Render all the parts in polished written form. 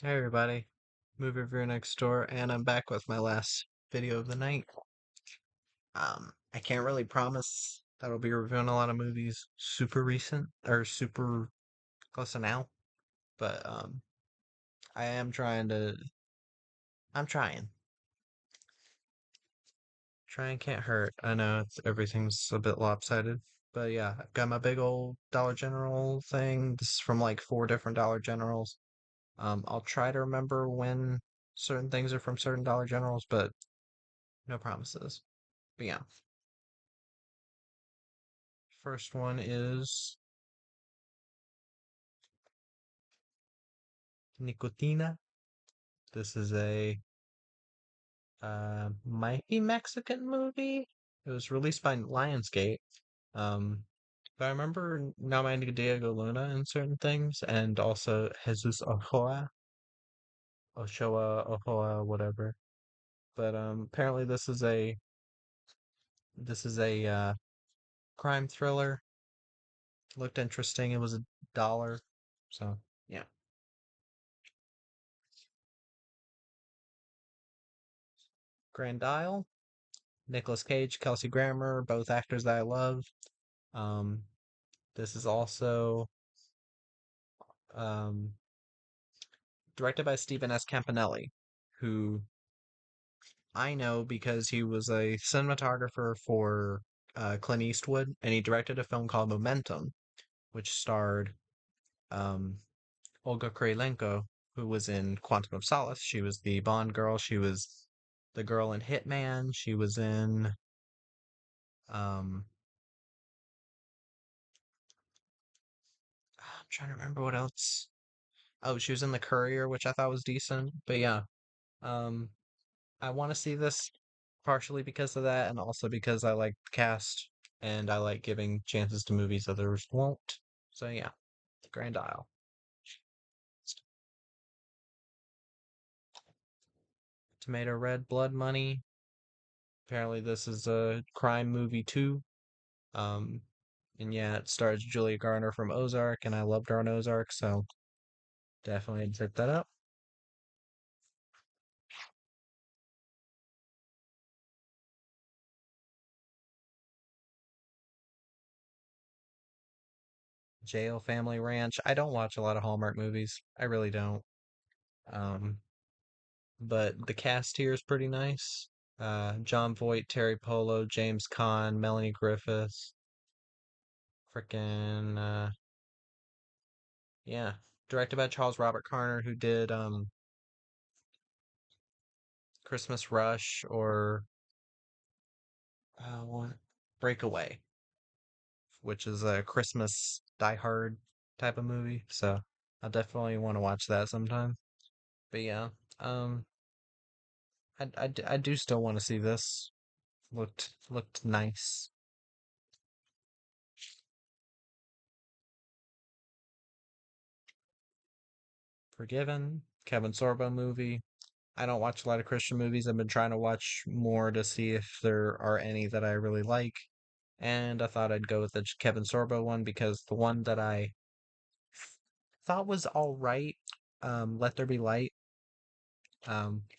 Hey everybody, Movie Review Next Door, and I'm back with my last video of the night. I can't really promise that I'll be reviewing a lot of movies super recent or super close to now, but I am trying to. I'm trying. Trying can't hurt. I know everything's a bit lopsided, but yeah, I've got my big old Dollar General thing. This is from like four different Dollar Generals. I'll try to remember when certain things are from certain Dollar Generals, but no promises. But yeah. First one is Nicotina. This is a might be Mexican movie. It was released by Lionsgate. Um, but I remember nominating Diego Luna in certain things, and also Jesus Ochoa, whatever. But apparently this is a crime thriller. Looked interesting. It was $1, so yeah. Grand Isle. Nicolas Cage, Kelsey Grammer, both actors that I love. Um, this is also um, directed by Stephen S. Campanelli, who I know because he was a cinematographer for Clint Eastwood, and he directed a film called Momentum, which starred um, Olga Kurylenko, who was in Quantum of Solace. She was the Bond girl. She was the girl in Hitman. She was in um, I'm trying to remember what else. Oh, she was in The Courier, which I thought was decent. But yeah, um, I want to see this partially because of that, and also because I like the cast and I like giving chances to movies others won't. So yeah, Grand Isle. Tomato Red, Blood Money. Apparently, this is a crime movie too. Um, and yeah, it stars Julia Garner from Ozark, and I loved her on Ozark, so definitely pick that up. Jail, Family Ranch. I don't watch a lot of Hallmark movies. I really don't. Um, but the cast here is pretty nice. John Voight, Terry Polo, James Caan, Melanie Griffith, frickin' yeah, directed by Charles Robert Carner, who did Christmas Rush or what Breakaway, which is a Christmas Die Hard type of movie. So I definitely want to watch that sometime. But yeah, um, I do still want to see this. Looked nice. Forgiven, Kevin Sorbo movie. I don't watch a lot of Christian movies. I've been trying to watch more to see if there are any that I really like. And I thought I'd go with the Kevin Sorbo one because the one that I thought was all right, Let There Be Light,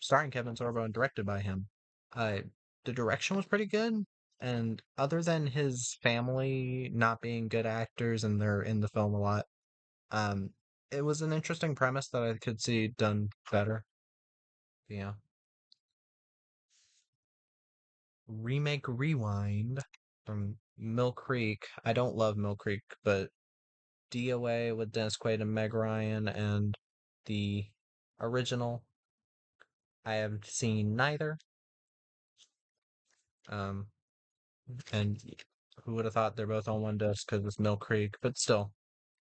starring Kevin Sorbo and directed by him. Uh, the direction was pretty good. And other than his family not being good actors and they're in the film a lot, um, it was an interesting premise that I could see done better. Yeah. Remake Rewind from Mill Creek. I don't love Mill Creek, but DOA with Dennis Quaid and Meg Ryan and the original. I have seen neither. Um, and who would have thought they're both on one disc because it's Mill Creek, but still,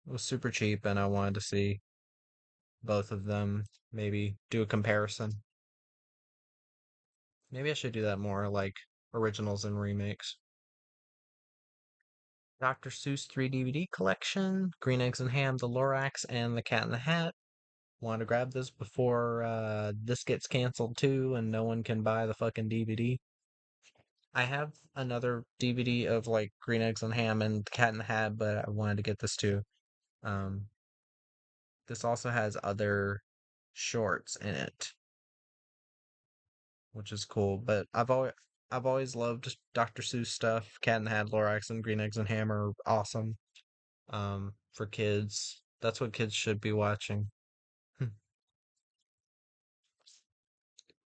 it was super cheap, and I wanted to see both of them. Maybe do a comparison. Maybe I should do that more, like originals and remakes. Dr. Seuss 3 DVD collection, Green Eggs and Ham, The Lorax, and The Cat in the Hat. Want to grab this before this gets canceled too, and no one can buy the fucking DVD. I have another DVD of like Green Eggs and Ham and Cat in the Hat, but I wanted to get this too. Um, this also has other. shorts in it, which is cool. But I've always loved Dr. Seuss stuff. Cat in the Hat, Lorax, and Green Eggs and Ham are awesome. For kids, that's what kids should be watching.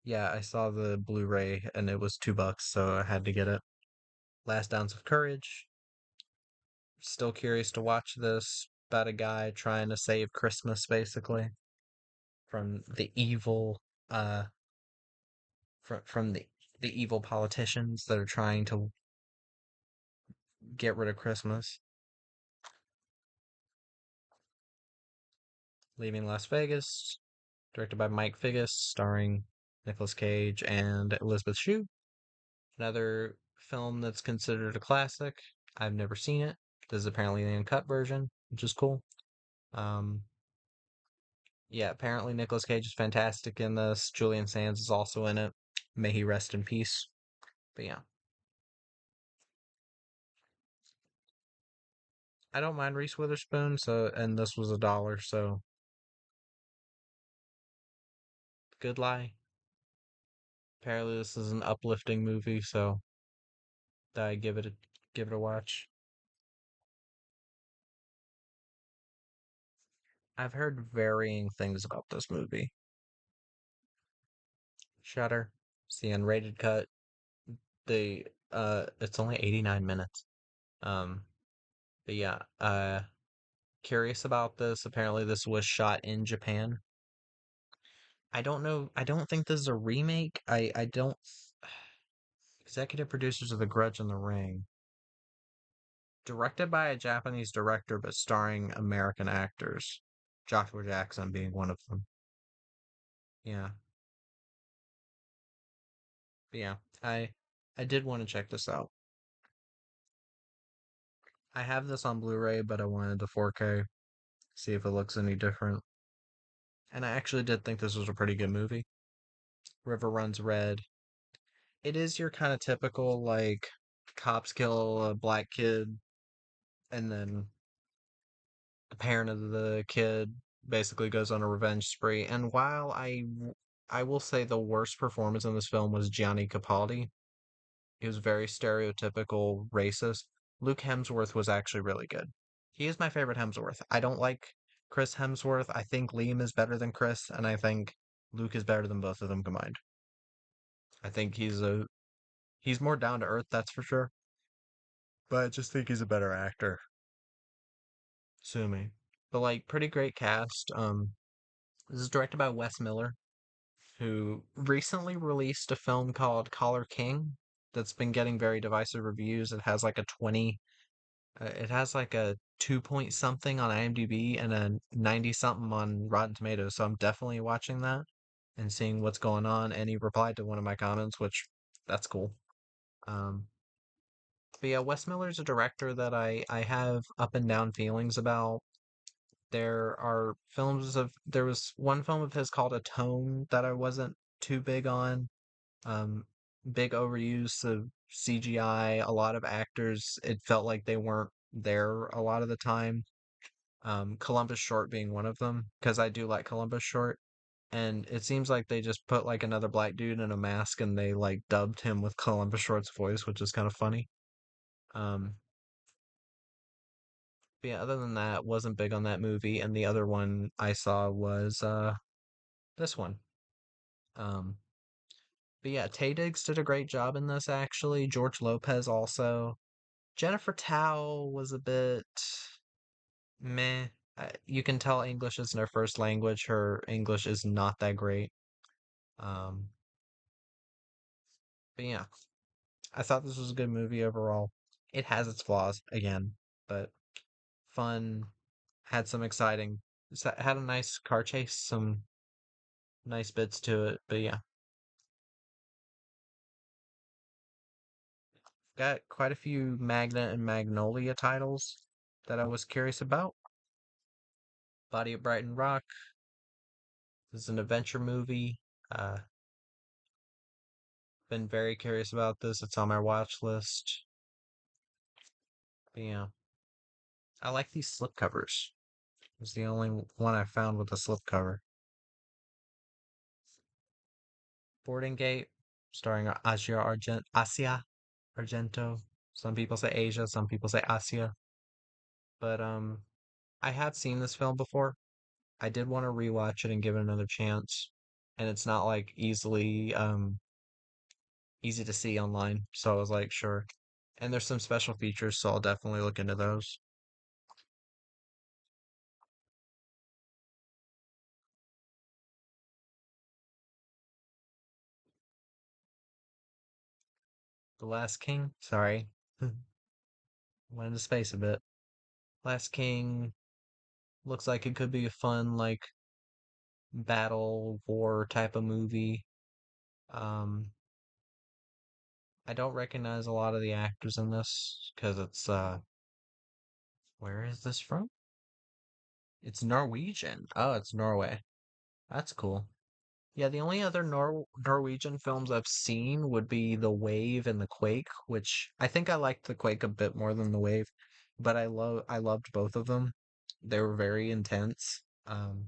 Yeah, I saw the Blu-ray and it was $2, so I had to get it. Last Ounce of Courage. Still curious to watch this about a guy trying to save Christmas, basically, from the evil, uh, from the evil politicians that are trying to get rid of Christmas. Leaving Las Vegas, directed by Mike Figgis, starring Nicolas Cage and Elizabeth Shue. Another film that's considered a classic. I've never seen it. This is apparently the uncut version, which is cool. Um, yeah, apparently Nicolas Cage is fantastic in this. Julian Sands is also in it. May he rest in peace. But yeah, I don't mind Reese Witherspoon. So, and this was $1, so good lie. Apparently, this is an uplifting movie, so I give it a watch. I've heard varying things about this movie. Shutter, it's the unrated cut. It's only 89 minutes. Um, but yeah, curious about this. Apparently, this was shot in Japan. I don't know. I don't think this is a remake. I don't. Executive producers of The Grudge and The Ring. Directed by a Japanese director, but starring American actors. Joshua Jackson being one of them. Yeah, but yeah. I I did want to check this out. I have this on Blu-ray, but I wanted the 4K, see if it looks any different. And I actually did think this was a pretty good movie. River Runs Red. It is your kind of typical like cops kill a black kid and then the parent of the kid basically goes on a revenge spree. And while I will say the worst performance in this film was Gianni Capaldi. He was very stereotypical racist. Luke Hemsworth was actually really good. He is my favorite Hemsworth. I don't like Chris Hemsworth. I think Liam is better than Chris, and I think Luke is better than both of them combined. I think he's more down to earth, that's for sure. But I just think he's a better actor. Sue me. But like pretty great cast. This is directed by Wes Miller, who recently released a film called Collar King that's been getting very divisive reviews. It has like a 2 point something on IMDb and a 90 something on Rotten Tomatoes. So I'm definitely watching that and seeing what's going on. And he replied to one of my comments, which that's cool. Um, but yeah, Wes Miller's a director that I have up and down feelings about. There was one film of his called Atone that I wasn't too big on. Um, Big overuse of CGI. A lot of actors, it felt like they weren't there a lot of the time. Columbus Short being one of them, because I do like Columbus Short. And it seems like they just put like another black dude in a mask and they like dubbed him with Columbus Short's voice, which is kind of funny. Um, but yeah, other than that, wasn't big on that movie. And the other one I saw was this one. Um, but yeah, Tay Diggs did a great job in this actually. George Lopez also. Jennifer Tao was a bit meh. You can tell English isn't her first language. Her English is not that great. Um, but yeah, I thought this was a good movie overall. It has its flaws again, but fun. Had some exciting. Had a nice car chase, some nice bits to it. But yeah, got quite a few Magna and Magnolia titles that I was curious about. Body of Brighton Rock. This is an adventure movie. Been very curious about this. It's on my watch list. But yeah, I like these slipcovers. It's the only one I found with a slipcover. Boarding Gate, starring Asia Argento. Some people say Asia, some people say Asia. But I have seen this film before. I did want to rewatch it and give it another chance. And it's not like easy to see online. So I was like, sure. And there's some special features, so I'll definitely look into those. The Last King, sorry. Went into space a bit. Last King looks like it could be a fun, like, battle war type of movie. Um, I don't recognize a lot of the actors in this because where is this from? It's Norwegian. Oh, it's Norway. That's cool. Yeah, the only other Norwegian films I've seen would be The Wave and The Quake, which I think I liked The Quake a bit more than The Wave, but I loved both of them. They were very intense. I'll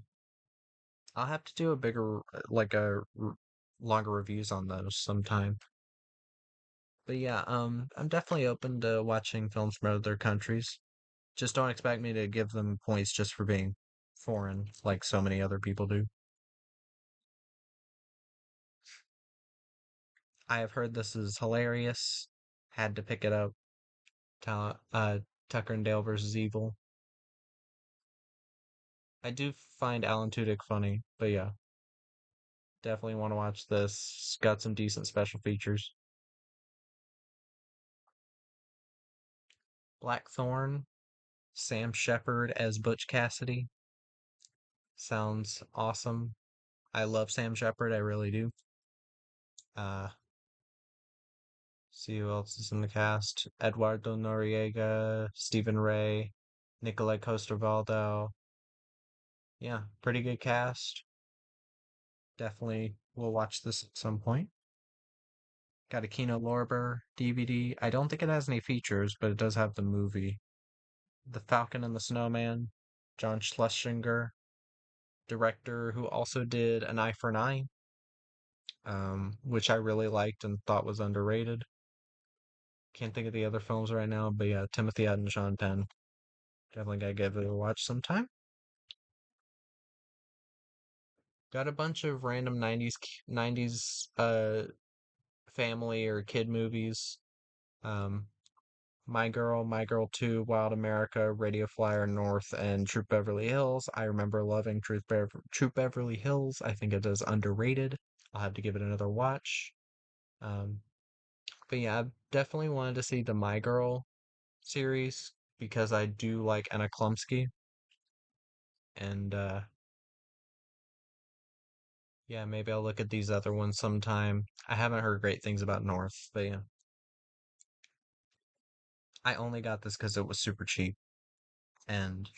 have to do a bigger like longer reviews on those sometime. But yeah, I'm definitely open to watching films from other countries. Just don't expect me to give them points just for being foreign, like so many other people do. I have heard this is hilarious. Had to pick it up. Tucker and Dale versus Evil. I do find Alan Tudyk funny, but yeah, definitely want to watch this. It's got some decent special features. Blackthorn, Sam Shepard as Butch Cassidy. Sounds awesome. I love Sam Shepard, I really do. Uh, see who else is in the cast. Eduardo Noriega, Stephen Ray, Nikolai Coster-Waldau. Yeah, pretty good cast. Definitely will watch this at some point. Got a Kino Lorber DVD. I don't think it has any features, but it does have the movie. The Falcon and the Snowman, John Schlesinger, director who also did An Eye for an Eye, which I really liked and thought was underrated. Can't think of the other films right now, but yeah, Timothy Ed and Sean Penn. Definitely gotta give it a watch sometime. Got a bunch of random 90s family or kid movies. Um, My Girl 2, Wild America, Radio Flyer North, and Troop Beverly Hills. I remember loving Troop Beverly Hills. I think it is underrated. I'll have to give it another watch. Um, but yeah, I definitely wanted to see the My Girl series because I do like Anna Klumsky. And yeah, maybe I'll look at these other ones sometime. I haven't heard great things about North, but yeah. I only got this because it was super cheap. And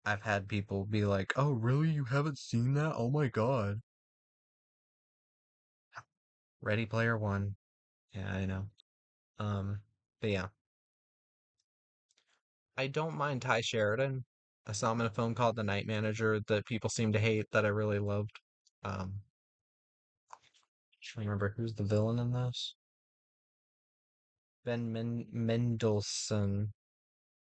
I've had people be like, "Oh, really? You haven't seen that? Oh my God." Ready Player One. Yeah, I know. Um, but yeah, I don't mind Ty Sheridan. I saw him in a film called The Night Manager that people seem to hate that I really loved. Um, trying to remember who's the villain in this. Mendelsohn,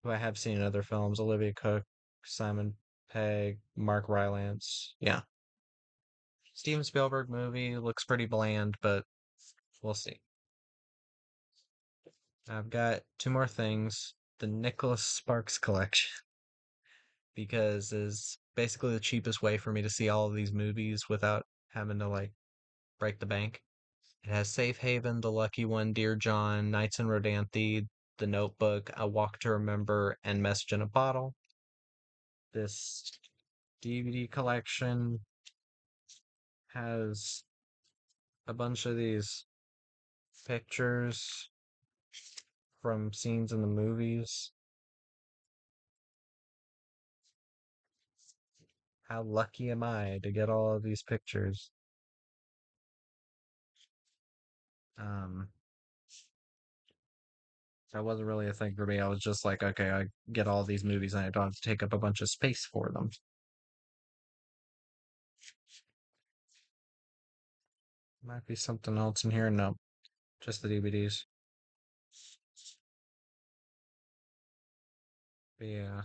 who I have seen in other films. Olivia Cook, Simon Pegg, Mark Rylance. Yeah, Steven Spielberg movie looks pretty bland, but we'll see. I've got two more things. The Nicholas Sparks collection, because is basically the cheapest way for me to see all of these movies without having to like break the bank. It has Safe Haven, The Lucky One, Dear John, Nights in Rodanthe, The Notebook, A Walk to Remember, and Message in a Bottle. This DVD collection has a bunch of these pictures from scenes in the movies. How lucky am I to get all of these pictures? Um, that wasn't really a thing for me. I was just like, okay, I get all these movies and I don't have to take up a bunch of space for them. Might be something else in here. No, just the DVDs. But yeah,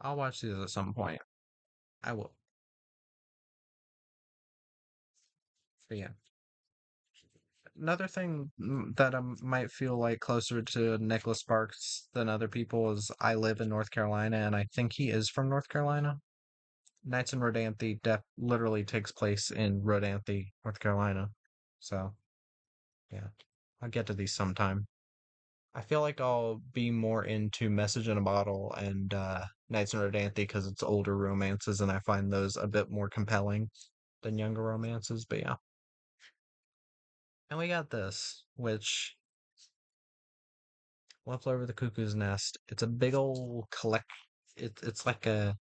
I'll watch these at some point. I will. But yeah. Another thing that I might feel like closer to Nicholas Sparks than other people is I live in North Carolina, and I think he is from North Carolina. Nights in Rodanthe literally takes place in Rodanthe, North Carolina. So, yeah, I'll get to these sometime. I feel like I'll be more into Message in a Bottle and Nights in Rodanthe because it's older romances, and I find those a bit more compelling than younger romances. But yeah. And we got this, which One Flew Over the Cuckoo's Nest. It's a big old It's like a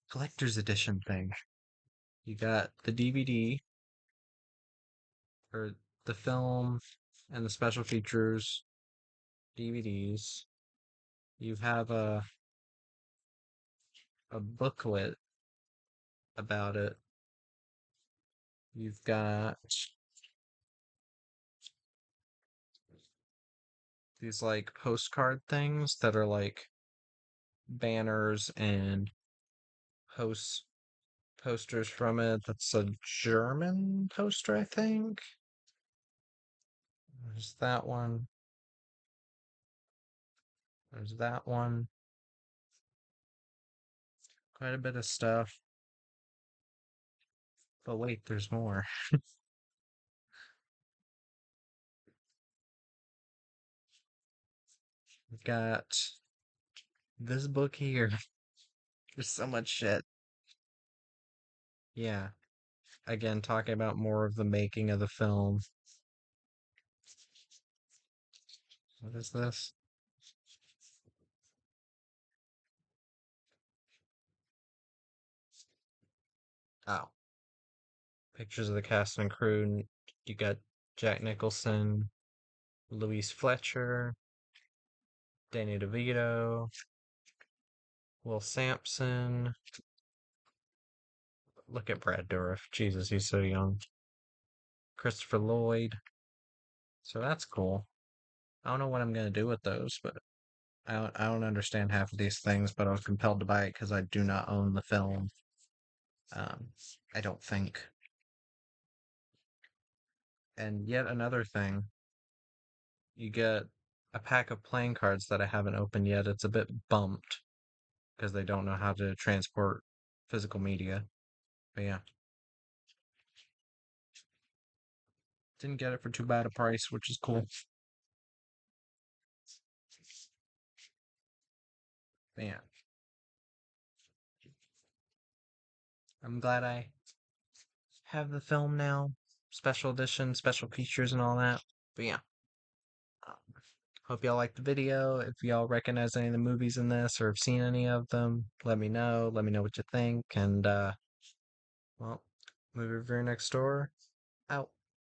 collector's edition thing. You got the DVD or the film and the special features DVDs. You have a booklet about it. You've got these like postcard things that are like banners and post posters from it. That's a German poster, I think. There's that one. There's that one. Quite a bit of stuff. But wait, there's more. We've got this book here. There's so much shit. Yeah. Again, talking about more of the making of the film. What is this? Oh, pictures of the cast and crew. You got Jack Nicholson, Louise Fletcher, Danny DeVito, Will Sampson. Look at Brad Dourif. Jesus, he's so young. Christopher Lloyd. So that's cool. I don't know what I'm gonna do with those, but I don't understand half of these things, but I was compelled to buy it because I do not own the film. Um, I don't think. And yet another thing, you get a pack of playing cards that I haven't opened yet. It's a bit bumped because they don't know how to transport physical media. But yeah, didn't get it for too bad a price, which is cool. But yeah, I'm glad I have the film now. Special edition, special features, and all that. But yeah, uh, hope y'all liked the video. If y'all recognize any of the movies in this or have seen any of them, let me know. Let me know what you think. And, well, movie review next door. Out.